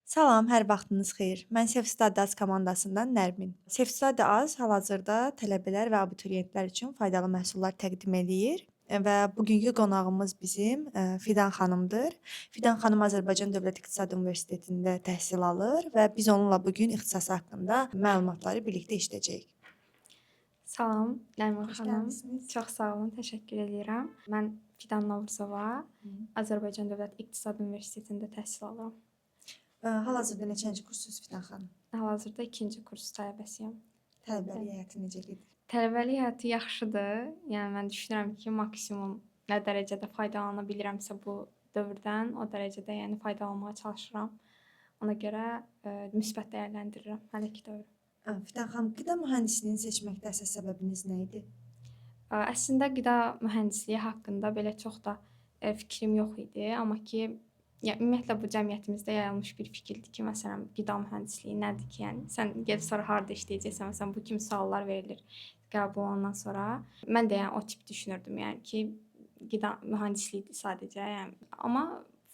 Salam, hər vaxtınız xeyir. Mən Sefstad Az komandasından Nərmin. Sefstad Az hal-hazırda tələbələr və abituriyentlər üçün faydalı məhsullar təqdim eləyir və bugünkü qonağımız bizim Fidan xanımdır. Fidan xanım Azərbaycan Dövlət İqtisad Universitetində təhsil alır və biz onunla bu gün ixtisası haqqında məlumatları birlikdə eşidəcəyik. Salam, Nərmin Xoş xanım. gəlmisiniz. Çox sağ olun, təşəkkür edirəm. Mən Fidan Novruzova, Azərbaycan Dövlət İqtisad Universitetində təhsil alıram. Hal-hazırda neçənci kursunuz Fidan xanım? Hal-hazırda 2-ci kurs tələbəsiyəm. Tələbəlik həyatı necə gedir? Tələbəlik həyatı yaxşıdır. Yəni mən düşünürəm ki, maksimum nə dərəcədə faydalana bilirəmsə bu dövrdən, o dərəcədə yəni faydalanmağa çalışıram. Ona görə müsbət dəyərləndirirəm hələ ki dövrü. Fidan xanım, qida mühəndisliyini seçməkdə əsas səbəbiniz nə idi? Əslində qida mühəndisliyi haqqında belə çox da fikrim yox idi, amma ki yəni ümumiyyətlə bu cəmiyyətimizdə yayılmış bir fikirdir ki, məsələn, qida mühəndisliyi nədir ki, yəni sən gedib sonra harda işləyəcəksən, məsələn, bu kimi suallar verilir qəbul olandan sonra. Mən də yəni o tip düşünürdüm, yəni ki, qida mühəndisliyidir sadəcə, yəni amma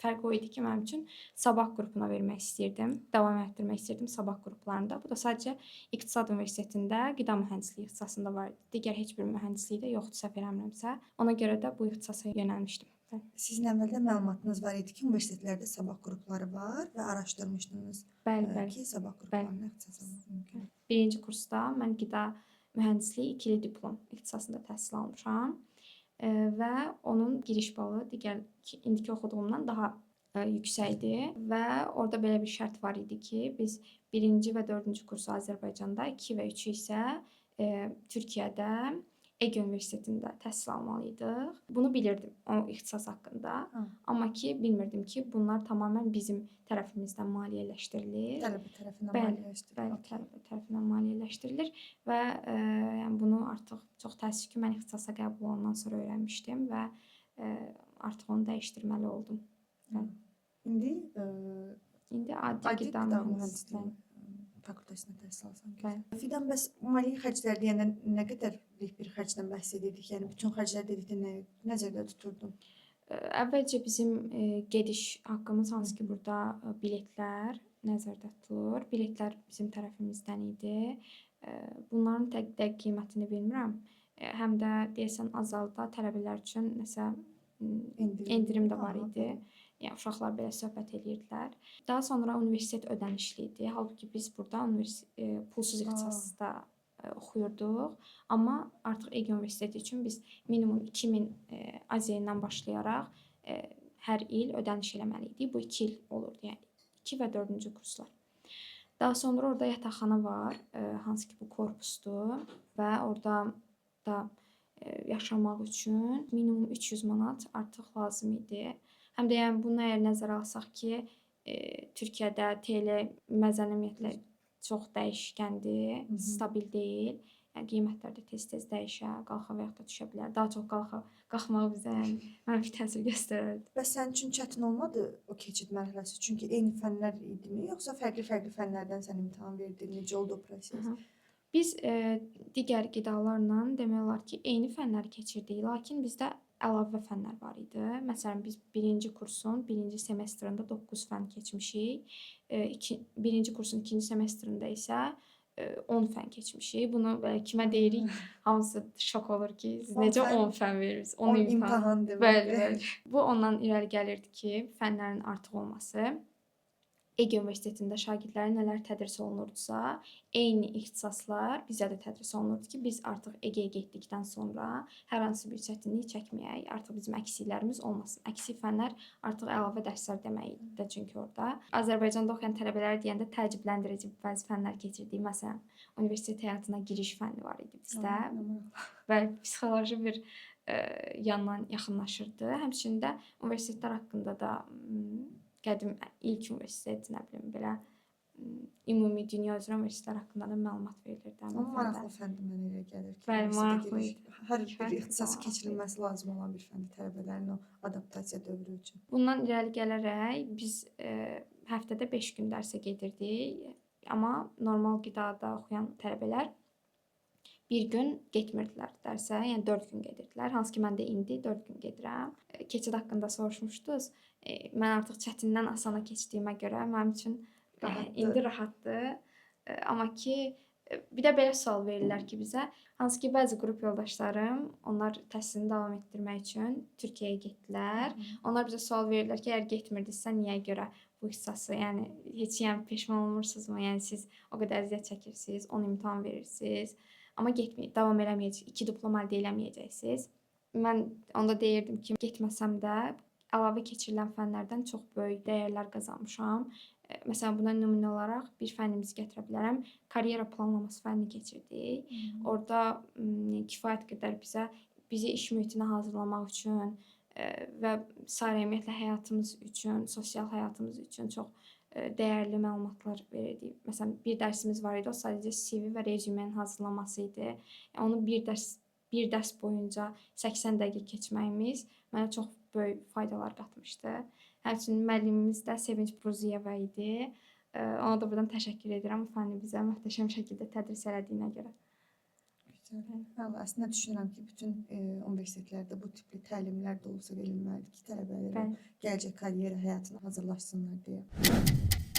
fərq o idi ki, mənim üçün sabah qrupuna vermək istəyirdim, davam etdirmək istəyirdim sabah qruplarında. Bu da sadəcə İqtisad Universitetində qida mühəndisliyi ixtisasında var idi. Digər heç bir mühəndisliyi də yoxdur, səhv eləmirəmsə. Ona görə də bu ixtisasa yönəlmişdim. Sizin əvvəldən məlumatınız var idi ki, universitetlərdə sabah qrupları var və araşdırmışdınız Bəli. ki, sabah qruplarına ixtisas almaq mümkündür. Birinci kursda mən qida mühəndisliyi ikili diplom ixtisasında təhsil almışam və onun giriş balı digər indiki oxuduğumdan daha yüksəkdir və orada belə bir şərt var idi ki, biz 1-ci və 4-cü kursu Azərbaycanda, 2 və 3-ü isə Türkiyədə Ege Universitetində təhsil almalıydıq. Bunu bilirdim o ixtisas haqqında. Amma ki bilmirdim ki, bunlar tamamilə bizim tərəfimizdən maliyyələşdirilir. Tələbə tərəfindən maliyyələşdirilir. Bəli, tələbə tərəfindən maliyyələşdirilir və yəni bunu artıq çox təəssüf ki, mən ixtisasa qəbul olandan sonra öyrənmişdim və artıq onu dəyişdirməli oldum. İndi adi qida mühəndisliyi fakültəsində təhsil alsan. Fidan, bəs maliyyə xərcləri deyəndə nə qədərlik bir xərcdən bəhs edirdik? Yəni bütün xərclər dedikdə nə nəzərdə tuturdun? Əvvəlcə bizim gediş haqqımız, hansı ki burada biletlər nəzərdə tutulur. Biletlər bizim tərəfimizdən idi. Bunların dəqiq qiymətini bilmirəm. Həm də deyəsən azalda tələbələr üçün nəsə endirim də var idi. Yəni uşaqlar belə söhbət edirdilər. Daha sonra universitet ödənişli idi. Halbuki biz burada pulsuz ixtisasda oxuyurduq. Amma artıq Ege Universiteti üçün biz minimum 2000 AZN-dən başlayaraq hər il ödəniş eləməli idik. Bu 2 il olurdu, yəni 2 və 4-cü kurslar. Daha sonra orada yataqxana var, hansı ki bu korpusdur və orada da yaşamaq üçün minimum 300 manat artıq lazım idi. Həm də yəni bunu əgər nəzərə alsaq ki, Türkiyədə TL məzən ümumiyyətlə çox dəyişkəndir, stabil deyil. Yəni qiymətlər də tez-tez dəyişə, qalxa və yaxud da düşə bilər. Daha çox qalxmağı bizə mənfi təsir göstərərdi. Bəs sənin üçün çətin olmadı o keçid mərhələsi? Çünki eyni fənlər idimi, yoxsa fərqli-fərqli fənlərdən sən imtahan verdin? Necə oldu o proses? Biz digər qidalarla demək olar ki, eyni fənləri keçirdik, lakin bizdə əlavə fənlər var idi. Məsələn, biz 1-ci kursun 1-ci semestrində 9 fən keçmişik. 1-ci kursun 2-ci semestrində isə 10 fən keçmişik. Bunu belə kimə deyirik, hamısı şok olur ki, siz necə 10 fən verirsiniz? 10 imtahan demək. Bəli. Bu ondan irəli gəlirdi ki, fənlərin artıq olması Ege Universitetində şagirdlərə nələr tədris olunurdusa, eyni ixtisaslar bizə də tədris olunurdu ki, biz artıq Ege'yə getdikdən sonra hər hansı bir çətinlik çəkməyək, artıq bizim əksiklərimiz olmasın. Əksik fənlər artıq əlavə dərslər deməkdir çünki orada. Azərbaycanda oxuyan təələbələr deyəndə təəccübləndirici bəzi fənlər keçirdik. Məsələn, universitet həyatına giriş fənni var idi bizdə və psixoloji bir yandan yaxınlaşırdı. Həmçinin də universitetlər haqqında da qədim ilk universitet, nə bilim, belə ümumi dünya üzrə universitetlər haqqında da məlumat verilirdi. Amma maraqlı fəndir mənə elə gəlir ki, bəli, maraqlı idi. Hər bir ixtisası keçirilməsi lazım olan bir fəndir tələbələrin o adaptasiya dövrü üçün. Bundan irəli gələrək biz həftədə 5 gün dərsə gedirdik, amma normal qidada oxuyan tələbələr bir gün getmirdilər dərsə, yəni 4 gün gedirdilər. Hansı ki, mən də indi 4 gün gedirəm. Keçid haqqında soruşmuşdunuz. Mən artıq çətindən asana keçdiyimə görə mənim üçün İndi rahatdır. Amma ki bir də belə sual verirlər ki bizə, hansı ki bəzi qrup yoldaşlarım, onlar təhsilini davam etdirmək üçün Türkiyəyə getdilər. Onlar bizə sual verirlər ki, əgər getmirdinizsə niyə görə bu ixtisası, yəni heç yəni peşman olmursunuzmu? Yəni siz o qədər əziyyət çəkirsiniz, 10 imtahan verirsiniz, amma davam eləməyəcəksiniz, 2 diplom əldə eləməyəcəksiniz. Mən onda deyirdim ki, getməsəm də əlavə keçirilən fənlərdən çox böyük dəyərlər qazanmışam. Məsələn, buna nümunə olaraq bir fənnimizi gətirə bilərəm. Karyera planlaması fənnini keçirdik. Orada kifayət qədər bizi iş mühitinə hazırlamaq üçün və sairə ümumiyyətlə həyatımız üçün, sosial həyatımız üçün çox dəyərli məlumatlar verirdi. Məsələn, bir dərsimiz var idi, o sadəcə CV və rezumenin hazırlanması idi. Yəni onu bir dərs boyunca 80 dəqiqə keçməyimiz mənə çox böyük faydalar qatmışdı. Həmçinin müəllimimiz də Sevinç Bruziyeva idi. Ona da buradan təşəkkür edirəm bu fənni bizə möhtəşəm şəkildə tədris elədiyinə görə. Gözəl. Bəli, əslində düşünürəm ki, bütün universitetlərdə bu tipli təlimlər də olsa verilməlidir ki, tələbələr gələcək karyera həyatına hazırlaşsınlar deyə.